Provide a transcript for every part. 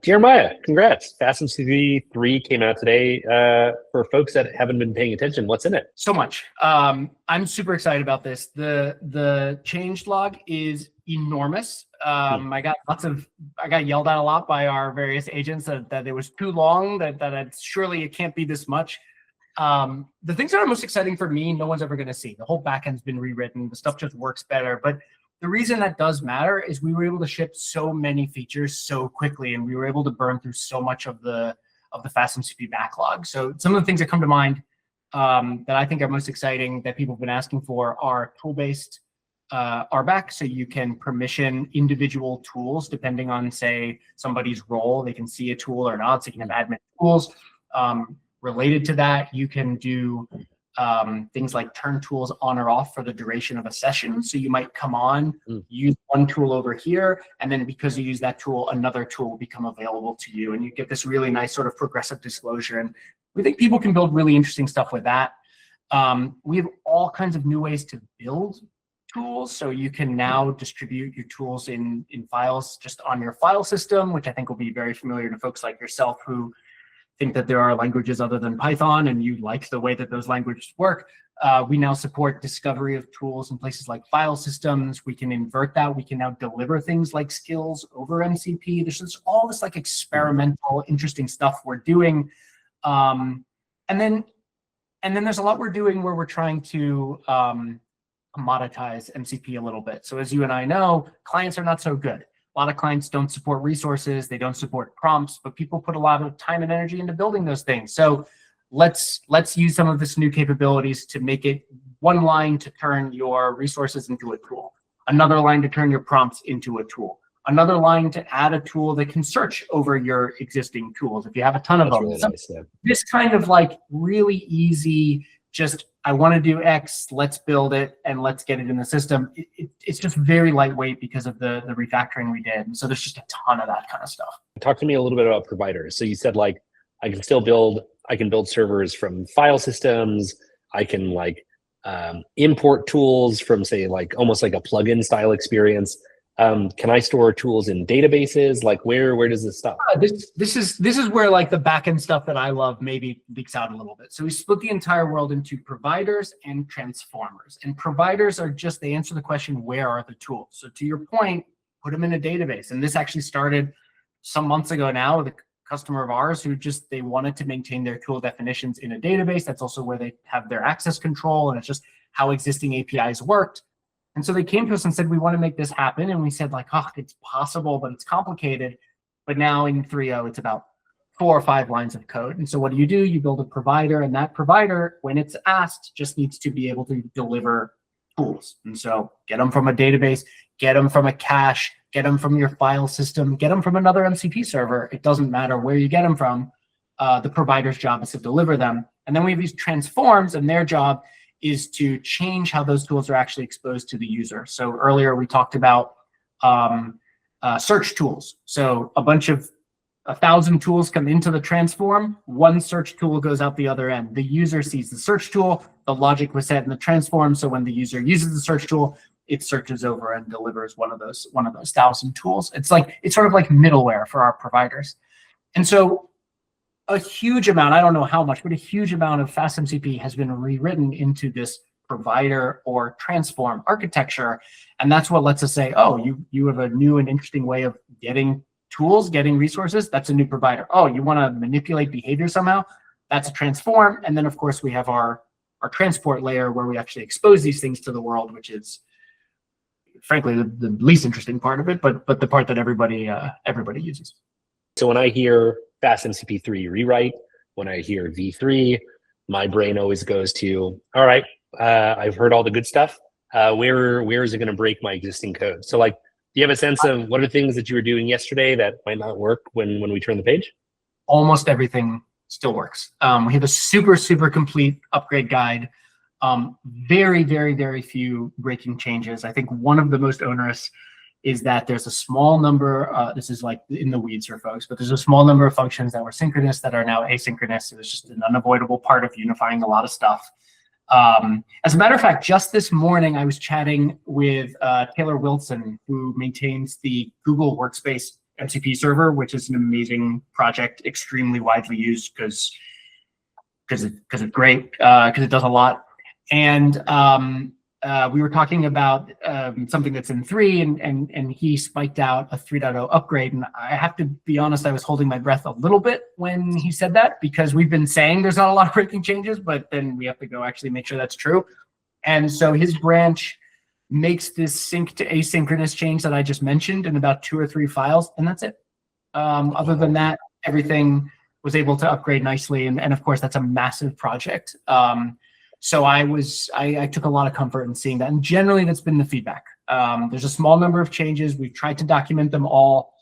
Jeremiah, congrats. FastMCP 3 came out today. For folks that haven't been paying attention, what's in it? So much. I'm super excited about this. The change log is enormous. I got yelled at a lot by our various agents that it was too long, that surely it can't be this much. The things that are most exciting for me, no one's ever going to see. The whole backend's been rewritten. The stuff just works better. But the reason that does matter is we were able to ship so many features so quickly, and we were able to burn through so much of the FastMCP backlog. So some of the things that come to mind that I think are most exciting that people have been asking for are tool-based RBAC. So you can permission individual tools depending on, say, somebody's role. They can see a tool or not. So you can have admin tools. Related to that, you can do things like turn tools on or off for the duration of a session. So you might come on, use one tool over here, and then because you use that tool, another tool will become available to you. And you get this really nice sort of progressive disclosure. And we think people can build really interesting stuff with that. We have all kinds of new ways to build tools. So you can now distribute your tools in files just on your file system, which I think will be very familiar to folks like yourself who think that there are languages other than Python and you like the way that those languages work. We now support discovery of tools in places like file systems. We can invert that. We can now deliver things like skills over MCP. There's just all this like experimental, interesting stuff we're doing. And then there's a lot we're doing where we're trying to commoditize MCP a little bit. So as you and I know, clients are not so good. A lot of clients don't support resources, they don't support prompts, but people put a lot of time and energy into building those things. So let's use some of this new capabilities to make it one line to turn your resources into a tool, another line to turn your prompts into a tool, another line to add a tool that can search over your existing tools if you have a ton of them. Really nice, yeah. This kind of like really easy, just I want to do X, let's build it, and let's get it in the system. It's just very lightweight because of the refactoring we did. And so there's just a ton of that kind of stuff. Talk to me a little bit about providers. So you said like, I can build servers from file systems. I can like import tools from, say, like almost like a plugin style experience. Can I store tools in databases? Like where does this stop? This is where like the backend stuff that I love maybe leaks out a little bit. So we split the entire world into providers and transformers. And providers are just, they answer the question, where are the tools? So to your point, put them in a database. And this actually started some months ago now with a customer of ours who just, they wanted to maintain their tool definitions in a database. That's also where they have their access control. And it's just how existing APIs worked. And so they came to us and said, we want to make this happen. And we said like, oh, it's possible, but it's complicated. But now in 3.0, it's about 4 or 5 lines of code. And so what do? You build a provider, and that provider, when it's asked, just needs to be able to deliver tools. And so get them from a database, get them from a cache, get them from your file system, get them from another MCP server. It doesn't matter where you get them from. The provider's job is to deliver them. And then we have these transforms, and their job is to change how those tools are actually exposed to the user. So earlier we talked about search tools. So a bunch of 1,000 tools come into the transform, one search tool goes out the other end. The user sees the search tool, the logic was set in the transform, so when the user uses the search tool, it searches over and delivers one of those 1,000 tools. It's sort of like middleware for our providers. And so a huge amount, I don't know how much, but a huge amount of FastMCP has been rewritten into this provider or transform architecture. And that's what lets us say, oh, you have a new and interesting way of getting tools, getting resources. That's a new provider. Oh, you want to manipulate behavior somehow? That's a transform. And then, of course, we have our transport layer where we actually expose these things to the world, which is, frankly, the least interesting part of it, but the part that everybody uses. So when I hear FastMCP 3 rewrite, when I hear V3, my brain always goes to, all right, I've heard all the good stuff. Where is it going to break my existing code? So like, do you have a sense of what are things that you were doing yesterday that might not work when we turn the page? Almost everything still works. We have a super complete upgrade guide. Very, very, very few breaking changes. I think one of the most onerous is that there's a small number, this is like in the weeds for folks, but there's a small number of functions that were synchronous that are now asynchronous. It was just an unavoidable part of unifying a lot of stuff. As a matter of fact, just this morning, I was chatting with Taylor Wilson, who maintains the Google Workspace MCP server, which is an amazing project, extremely widely used because it's great, because it does a lot. And we were talking about something that's in 3, and he spiked out a 3.0 upgrade. And I have to be honest, I was holding my breath a little bit when he said that, because we've been saying there's not a lot of breaking changes, but then we have to go actually make sure that's true. And so his branch makes this sync to asynchronous change that I just mentioned in about 2 or 3 files, and that's it. Other than that, everything was able to upgrade nicely, and of course that's a massive project. So I took a lot of comfort in seeing that, and generally that's been the feedback. There's a small number of changes. We've tried to document them all.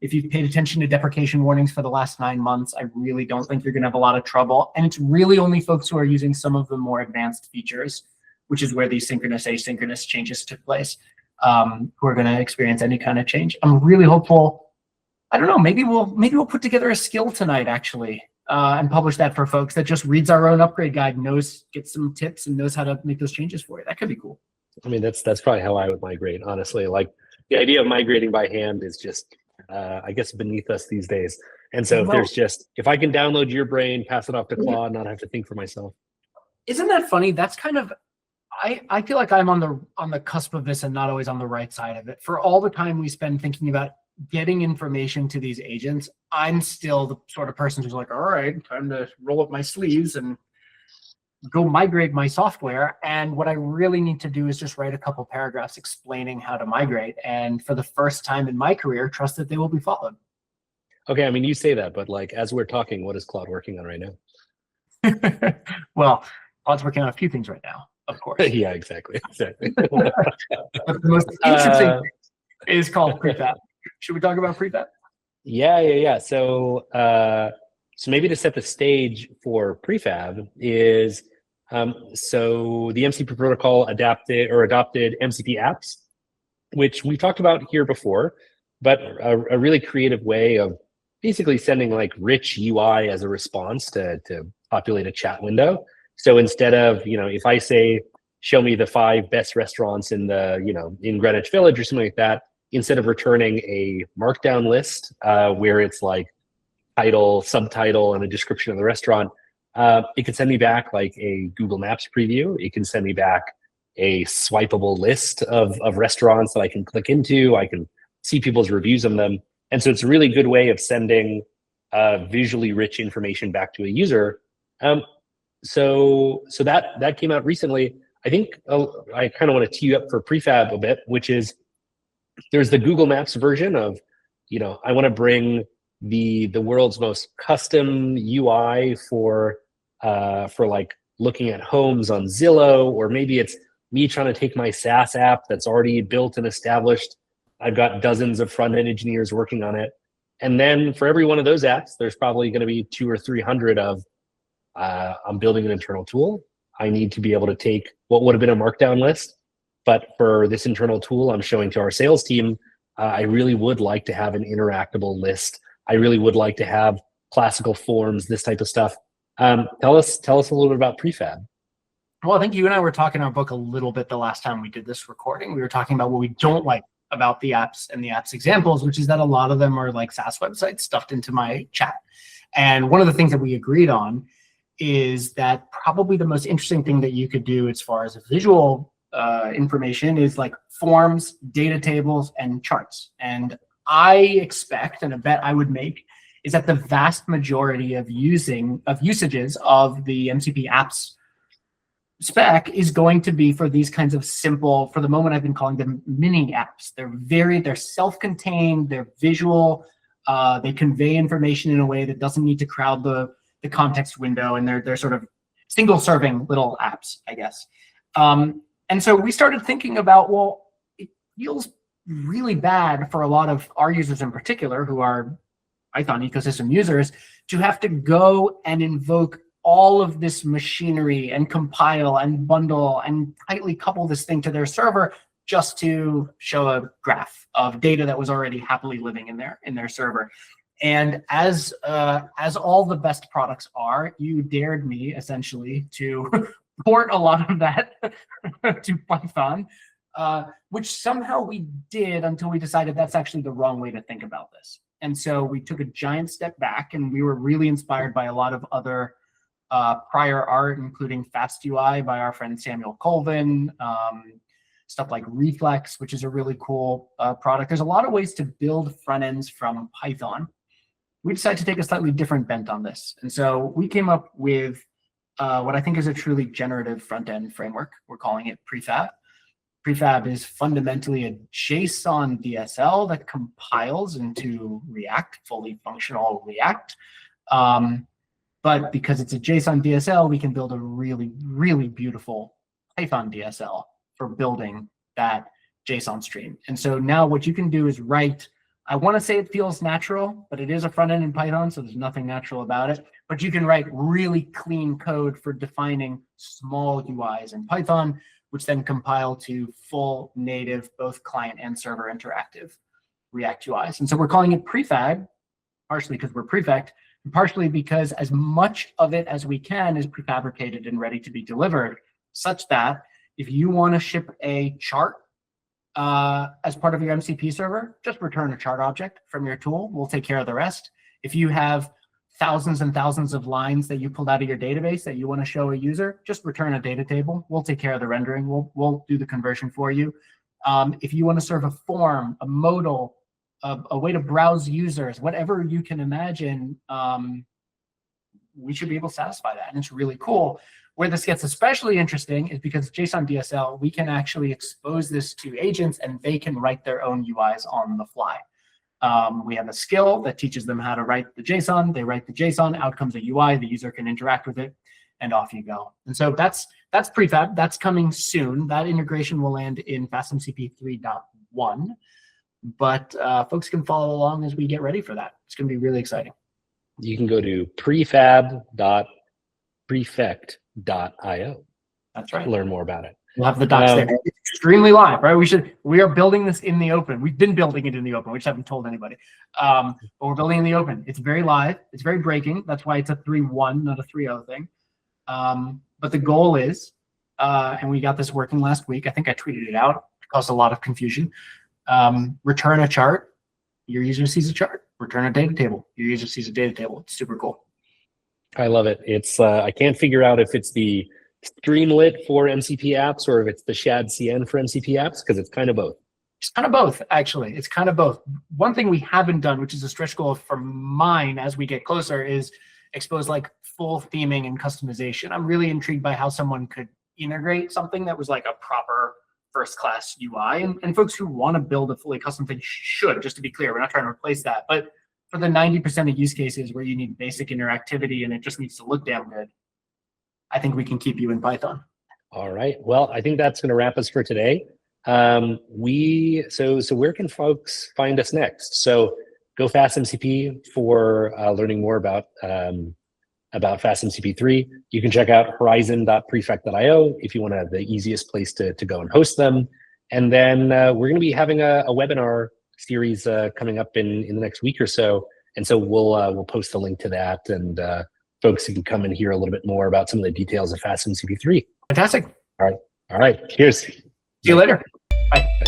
If you've paid attention to deprecation warnings for the last 9 months, I really don't think you're gonna have a lot of trouble. And it's really only folks who are using some of the more advanced features, which is where these synchronous, asynchronous changes took place, who are gonna experience any kind of change. I'm really hopeful. I don't know, maybe we'll put together a skill tonight, actually, and publish that for folks that just reads our own upgrade guide, gets some tips and knows how to make those changes for you. That could be cool. I mean, that's probably how I would migrate, honestly. Like, the idea of migrating by hand is just, I guess, beneath us these days. And so if I can download your brain, pass it off to Claude, not have to think for myself. Isn't that funny? That's kind of, I feel like I'm on the cusp of this and not always on the right side of it. For all the time we spend thinking about getting information to these agents, I'm still the sort of person who's like, all right, time to roll up my sleeves and go migrate my software. And what I really need to do is just write a couple paragraphs explaining how to migrate. And for the first time in my career, trust that they will be followed. Okay, I mean, you say that, but like, as we're talking, what is Claude working on right now? Well, Claude's working on a few things right now, of course. Yeah, exactly. But the most interesting thing is called Prefab. Should we talk about Prefab? Yeah. So maybe to set the stage for Prefab is, so the MCP protocol adopted MCP apps, which we talked about here before, but a really creative way of basically sending like rich UI as a response to populate a chat window. So instead of, if I say, show me the 5 best restaurants in in Greenwich Village or something like that, instead of returning a markdown list where it's like title, subtitle, and a description of the restaurant, it can send me back like a Google Maps preview. It can send me back a swipeable list of restaurants that I can click into. I can see people's reviews of them. And so it's a really good way of sending visually rich information back to a user. So that came out recently. I think I kind of want to tee you up for Prefab a bit, which is there's the Google Maps version of, I want to bring the world's most custom UI for like looking at homes on Zillow, or maybe it's me trying to take my SaaS app that's already built and established. I've got dozens of front-end engineers working on it. And then for every one of those apps, there's probably going to be 200 or 300 of, I'm building an internal tool. I need to be able to take what would have been a markdown list, but for this internal tool I'm showing to our sales team, I really would like to have an interactable list. I really would like to have classical forms, this type of stuff. Tell us a little bit about Prefab. Well, I think you and I were talking in our book a little bit the last time we did this recording. We were talking about what we don't like about the apps and the apps examples, which is that a lot of them are like SaaS websites stuffed into my chat. And one of the things that we agreed on is that probably the most interesting thing that you could do as far as visual information is like forms, data tables, and charts. And I expect, and a bet I would make, is that the vast majority of usages of the MCP apps spec is going to be for these kinds of simple, for the moment I've been calling them mini apps. They're self-contained, they're visual, they convey information in a way that doesn't need to crowd the context window, and they're sort of single-serving little apps, I guess. And so we started thinking about, well, it feels really bad for a lot of our users in particular, who are Python ecosystem users, to have to go and invoke all of this machinery and compile and bundle and tightly couple this thing to their server just to show a graph of data that was already happily living in their server. And as all the best products are, you dared me essentially to port a lot of that to Python. which somehow we did until we decided that's actually the wrong way to think about this. And so we took a giant step back, and we were really inspired by a lot of other prior art, including FastUI by our friend Samuel Colvin, stuff like Reflex, which is a really cool product. There's a lot of ways to build front ends from Python. We decided to take a slightly different bent on this. And so we came up with what I think is a truly generative front end framework. We're calling it Prefab. Prefab is fundamentally a JSON DSL that compiles into React, fully functional React. But because it's a JSON DSL, we can build a really, really beautiful Python DSL for building that JSON stream. And so now what you can do is write, I want to say it feels natural, but it is a front end in Python, so there's nothing natural about it. But you can write really clean code for defining small UIs in Python, which then compile to full native, both client and server interactive React UIs. And so we're calling it Prefab, partially because we're Prefect, and partially because as much of it as we can is prefabricated and ready to be delivered, such that if you want to ship a chart as part of your MCP server, just return a chart object from your tool. We'll take care of the rest. If you have thousands and thousands of lines that you pulled out of your database that you want to show a user, just return a data table. We'll take care of the rendering. We'll do the conversion for you. If you want to serve a form, a modal, a way to browse users, whatever you can imagine, we should be able to satisfy that. And it's really cool. Where this gets especially interesting is because JSON DSL, we can actually expose this to agents and they can write their own UIs on the fly. We have a skill that teaches them how to write the JSON. They write the JSON, out comes a UI, the user can interact with it, and off you go. And so that's Prefab. That's coming soon. That integration will land in FastMCP 3.1. But folks can follow along as we get ready for that. It's going to be really exciting. You can go to prefab.prefect.io. That's right. To learn more about it. We'll have the docs there. It's extremely live, right? We are building this in the open. We've been building it in the open. We just haven't told anybody. But we're building in the open. It's very live. It's very breaking. That's why it's a 3.1, not a 3.0 thing. But the goal is, and we got this working last week. I think I tweeted it out. It caused a lot of confusion. Return a chart. Your user sees a chart. Return a data table. Your user sees a data table. It's super cool. I love it. It's I can't figure out if it's the Streamlit for MCP apps or if it's the Shad CN for MCP apps, because it's kind of both. It's kind of both, actually. It's kind of both. One thing we haven't done, which is a stretch goal for mine as we get closer, is expose like full theming and customization. I'm really intrigued by how someone could integrate something that was like a proper first-class UI. And folks who want to build a fully custom thing should, just to be clear. We're not trying to replace that. But for the 90% of use cases where you need basic interactivity and it just needs to look damn good, I think we can keep you in Python. All right. Well, I think that's going to wrap us for today. So where can folks find us next? So go FastMCP for learning more about FastMCP 3. You can check out horizon.prefect.io if you want to have the easiest place to go and host them. And then we're going to be having a webinar series coming up in the next week or so. And so we'll post the link to that, and folks can come and hear a little bit more about some of the details of FastMCP 3. Fantastic. All right. Cheers. See you later. Bye.